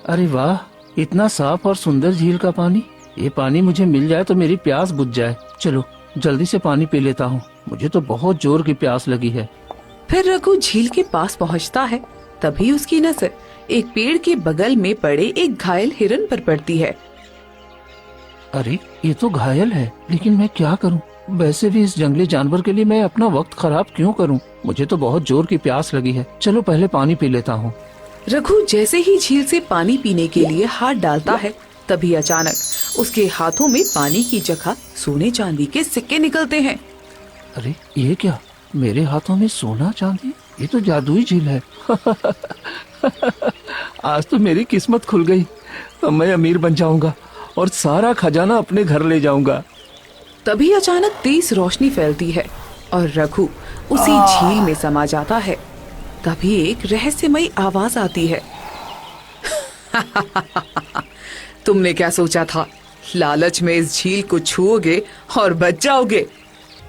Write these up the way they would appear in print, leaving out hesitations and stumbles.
अरे वाह, इतना साफ और सुंदर झील का पानी। ये पानी मुझे मिल जाए तो मेरी प्यास बुझ जाए। चलो जल्दी से पानी पी लेता हूँ, मुझे तो बहुत जोर की प्यास लगी है। फिर रघु झील के पास पहुंचता है। तभी उसकी नजर एक पेड़ के बगल में पड़े एक घायल हिरन पर पड़ती है। अरे ये तो घायल है, लेकिन मैं क्या करूं? वैसे भी इस जंगली जानवर के लिए मैं अपना वक्त खराब क्यों करूं? मुझे तो बहुत जोर की प्यास लगी है। चलो पहले पानी पी लेता हूं। रघु जैसे ही झील से पानी पीने के लिए हाथ डालता है, तभी अचानक उसके हाथों में पानी की जगह सोने चांदी के सिक्के निकलते हैं। अरे ये क्या, मेरे हाथों में सोना चांदी? ये तो जादुई झील है। आज तो मेरी किस्मत खुल गई। अब मैं अमीर बन जाऊंगा और सारा खजाना अपने घर ले जाऊंगा। तभी अचानक तेज रोशनी फैलती है और रघु उसी झील में समा जाता है। तभी एक रहस्यमयी आवाज आती है। तुमने क्या सोचा था? लालच में इस झील को छुओगे और बच जाओगे।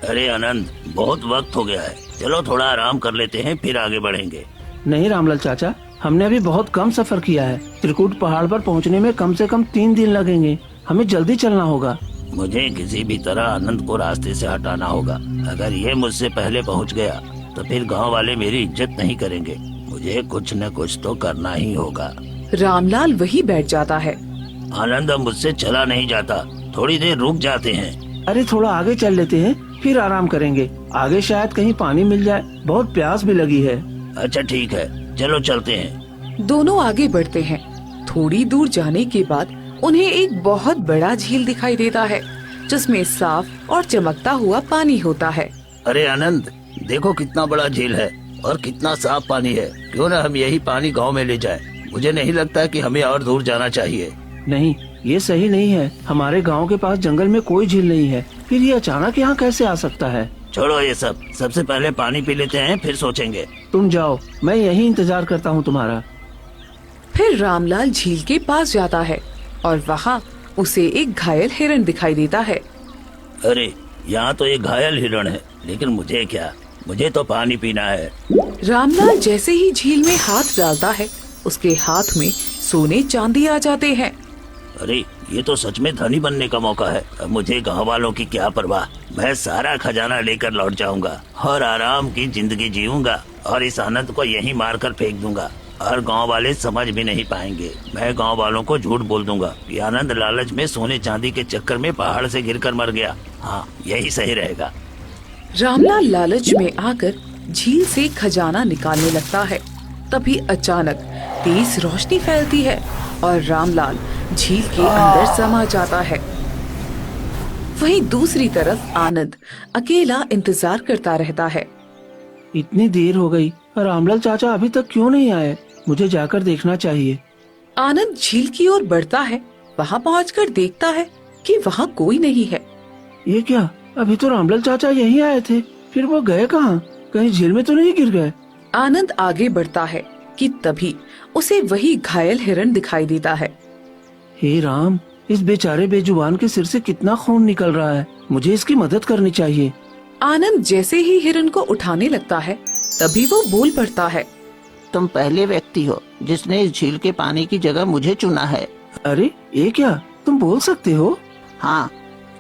अरे आनंद, बहुत वक्त हो गया है, चलो थोड़ा आराम कर लेते हैं, फिर आगे बढ़ेंगे। नहीं रामलाल चाचा, हमने अभी बहुत कम सफर किया है। त्रिकुट पहाड़ पर पहुंचने में कम से कम 3 दिन लगेंगे। हमें जल्दी चलना होगा। मुझे किसी भी तरह आनंद को रास्ते से हटाना होगा। अगर ये मुझसे पहले पहुंच गया तो फिर गांव वाले मेरी इज्जत नहीं करेंगे। मुझे कुछ न कुछ तो करना ही होगा। रामलाल वही बैठ जाता है। आनंद, अब मुझसे चला नहीं जाता, थोड़ी देर रुक जाते हैं। अरे थोड़ा आगे चल लेते हैं, फिर आराम करेंगे। आगे शायद कहीं पानी मिल जाए, बहुत प्यास भी लगी है। अच्छा ठीक है, चलो चलते हैं। दोनों आगे बढ़ते हैं। थोड़ी दूर जाने के बाद उन्हें एक बहुत बड़ा झील दिखाई देता है, जिसमें साफ और चमकता हुआ पानी होता है। अरे आनंद, देखो कितना बड़ा झील है और कितना साफ पानी है। क्यों न हम यही पानी गांव में ले जाएं? मुझे नहीं लगता कि हमें और दूर जाना चाहिए। नहीं, ये सही नहीं है। हमारे गांव के पास जंगल में कोई झील नहीं है, फिर ये अचानक यहाँ कैसे आ सकता है? छोड़ो ये सब, सबसे पहले पानी पी लेते हैं, फिर सोचेंगे। तुम जाओ, मैं यही इंतजार करता हूँ तुम्हारा। फिर रामलाल झील के पास जाता है और वहाँ उसे एक घायल हिरन दिखाई देता है। अरे यहाँ तो एक घायल हिरण है, लेकिन मुझे क्या, मुझे तो पानी पीना है। रामलाल जैसे ही झील में हाथ डालता है, उसके हाथ में सोने चांदी आ जाते हैं। अरे ये तो सच में धनी बनने का मौका है। अब मुझे गाँव वालों की क्या परवाह, मैं सारा खजाना लेकर लौट जाऊंगा और आराम की जिंदगी जीऊंगा और इस आनंद को यहीं मार कर फेंक दूंगा और गांव वाले समझ भी नहीं पाएंगे। मैं गांव वालों को झूठ बोल दूंगा कि आनंद लालच में सोने चांदी के चक्कर में पहाड़ से गिरकर मर गया। हाँ, यही सही रहेगा। रामलाल लालच में आकर झील से खजाना निकालने लगता है। तभी अचानक तेज रोशनी फैलती है और रामलाल झील के अंदर समा जाता है। वहीं दूसरी तरफ आनंद अकेला इंतजार करता रहता है। इतनी देर हो गई, रामलाल चाचा अभी तक क्यों नहीं आए? मुझे जाकर देखना चाहिए। आनंद झील की ओर बढ़ता है। वहाँ पहुंचकर देखता है कि वहाँ कोई नहीं है। ये क्या, अभी तो रामलाल चाचा यहीं आए थे, फिर वो गए कहाँ? कहीं झील में तो नहीं गिर गए? आनंद आगे बढ़ता है कि तभी उसे वही घायल हिरन दिखाई देता है। हे राम, इस बेचारे बेजुबान के सिर से कितना खून निकल रहा है। मुझे इसकी मदद करनी चाहिए। आनंद जैसे ही हिरन को उठाने लगता है, तभी वो बोल पड़ता है। तुम पहले व्यक्ति हो जिसने इस झील के पानी की जगह मुझे चुना है। अरे ये क्या, तुम बोल सकते हो? हाँ,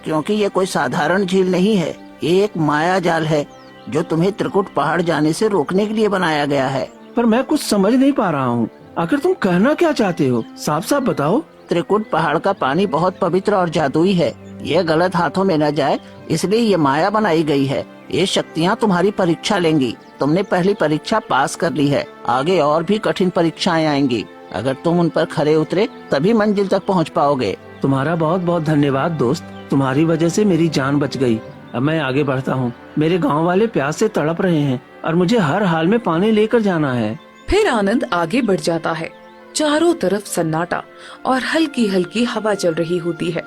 क्योंकि ये कोई साधारण झील नहीं है। ये एक माया जाल है जो तुम्हें त्रिकुट पहाड़ जाने से रोकने के लिए बनाया गया है। पर मैं कुछ समझ नहीं पा रहा हूँ। आखिर तुम कहना क्या चाहते हो? साफ साफ बताओ। त्रिकुट पहाड़ का पानी बहुत पवित्र और जादुई है। ये गलत हाथों में न जाए, इसलिए ये माया बनाई गई है। ये शक्तियाँ तुम्हारी परीक्षा लेंगी। तुमने पहली परीक्षा पास कर ली है, आगे और भी कठिन परीक्षाएं आएंगी। अगर तुम उन पर खरे उतरे तभी मंजिल तक पहुँच पाओगे। तुम्हारा बहुत बहुत धन्यवाद दोस्त, तुम्हारी वजह से मेरी जान बच गई। अब मैं आगे बढ़ता हूँ। मेरे गांव वाले प्यास से तड़प रहे हैं और मुझे हर हाल में पानी लेकर जाना है। फिर आनंद आगे बढ़ जाता है। चारों तरफ सन्नाटा और हल्की हल्की हवा चल रही होती है।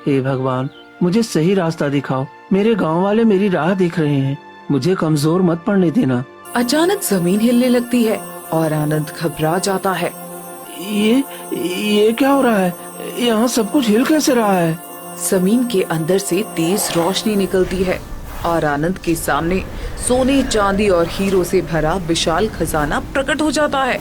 हे भगवान, मुझे सही रास्ता दिखाओ। मेरे गांव वाले मेरी राह देख रहे हैं, मुझे कमजोर मत पड़ने देना। अचानक जमीन हिलने लगती है और आनंद घबरा जाता है। ये क्या हो रहा है? यहाँ सब कुछ हिल कैसे रहा है? जमीन के अंदर से तेज रोशनी निकलती है और आनंद के सामने सोने चांदी और हीरो से भरा विशाल खजाना प्रकट हो जाता है।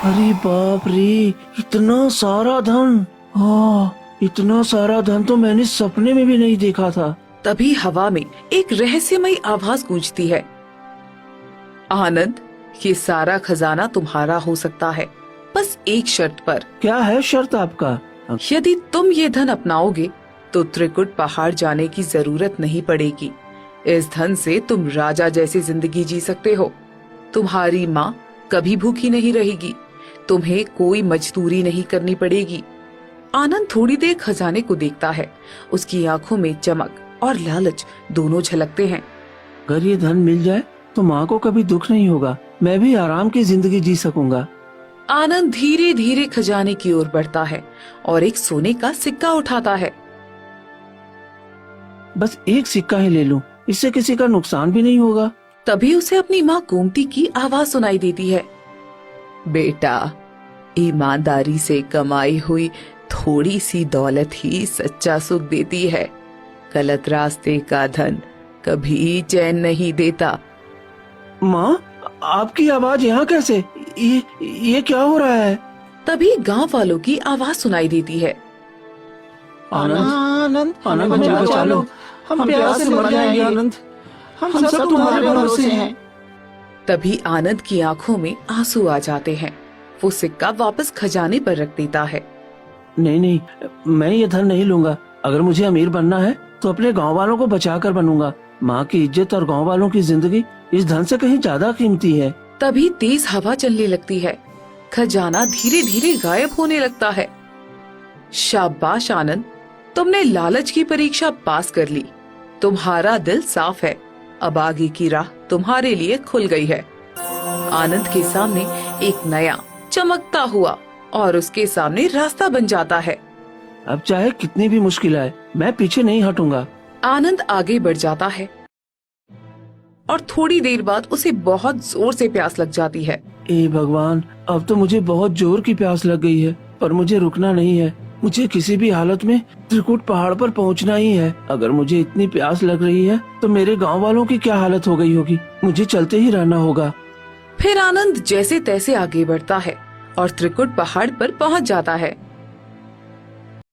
अरे बाप रे, इतना सारा धन! हाँ, इतना सारा धन तो मैंने सपने में भी नहीं देखा था। तभी हवा में एक रहस्यमयी आवाज गूंजती है। आनंद, ये सारा खजाना तुम्हारा हो सकता है, बस एक शर्त पर। क्या है शर्त आपका? यदि तुम ये धन अपनाओगे तो त्रिकुट पहाड़ जाने की जरूरत नहीं पड़ेगी। इस धन से तुम राजा जैसी जिंदगी जी सकते हो। तुम्हारी माँ कभी भूखी नहीं रहेगी, तुम्हें कोई मजदूरी नहीं करनी पड़ेगी। आनंद थोड़ी देर खजाने को देखता है। उसकी आंखों में चमक और लालच दोनों झलकते हैं। अगर ये धन मिल जाए तो माँ को कभी दुख नहीं होगा, मैं भी आराम की जिंदगी जी सकूंगा। आनंद धीरे धीरे खजाने की ओर बढ़ता है और एक सोने का सिक्का उठाता है। बस एक सिक्का ही ले लूं, इससे किसी का नुकसान भी नहीं होगा। तभी उसे अपनी माँ गोमती की आवाज सुनाई देती है। बेटा, ईमानदारी से कमाई हुई थोड़ी सी दौलत ही सच्चा सुख देती है। गलत रास्ते का धन कभी चैन नहीं देता। माँ, आपकी आवाज यहाँ कैसे? ये क्या हो रहा है? तभी गांव वालों की आवाज सुनाई देती है। आनंद, आनंद, हमें बचा लो, हम प्यास से मर जाएंगे। आनंद, हम सब तुम्हारे भरोसे हैं। तभी आनंद की आंखों में आंसू आ जाते हैं। वो सिक्का वापस खजाने पर रख देता है। नहीं नहीं, मैं ये धन नहीं लूंगा। अगर मुझे अमीर बनना है तो अपने गांव वालों को बचा कर बनूंगा। माँ की इज्जत और गांव वालों की जिंदगी इस धन से कहीं ज्यादा कीमती है। तभी तेज हवा चलने लगती है। खजाना धीरे धीरे गायब होने लगता है। शाबाश आनंद, तुमने लालच की परीक्षा पास कर ली। तुम्हारा दिल साफ है। अब आगे की राह तुम्हारे लिए खुल गई है। आनंद के सामने एक नया चमकता हुआ और उसके सामने रास्ता बन जाता है। अब चाहे कितनी भी मुश्किल आए, मैं पीछे नहीं हटूंगा। आनंद आगे बढ़ जाता है और थोड़ी देर बाद उसे बहुत जोर से प्यास लग जाती है। ए भगवान, अब तो मुझे बहुत जोर की प्यास लग गई है, पर मुझे रुकना नहीं है। मुझे किसी भी हालत में त्रिकुट पहाड़ पर पहुंचना ही है। अगर मुझे इतनी प्यास लग रही है तो मेरे गांव वालों की क्या हालत हो गई होगी। मुझे चलते ही रहना होगा। फिर आनंद जैसे तैसे आगे बढ़ता है और त्रिकुट पहाड़ पर पहुंच जाता है।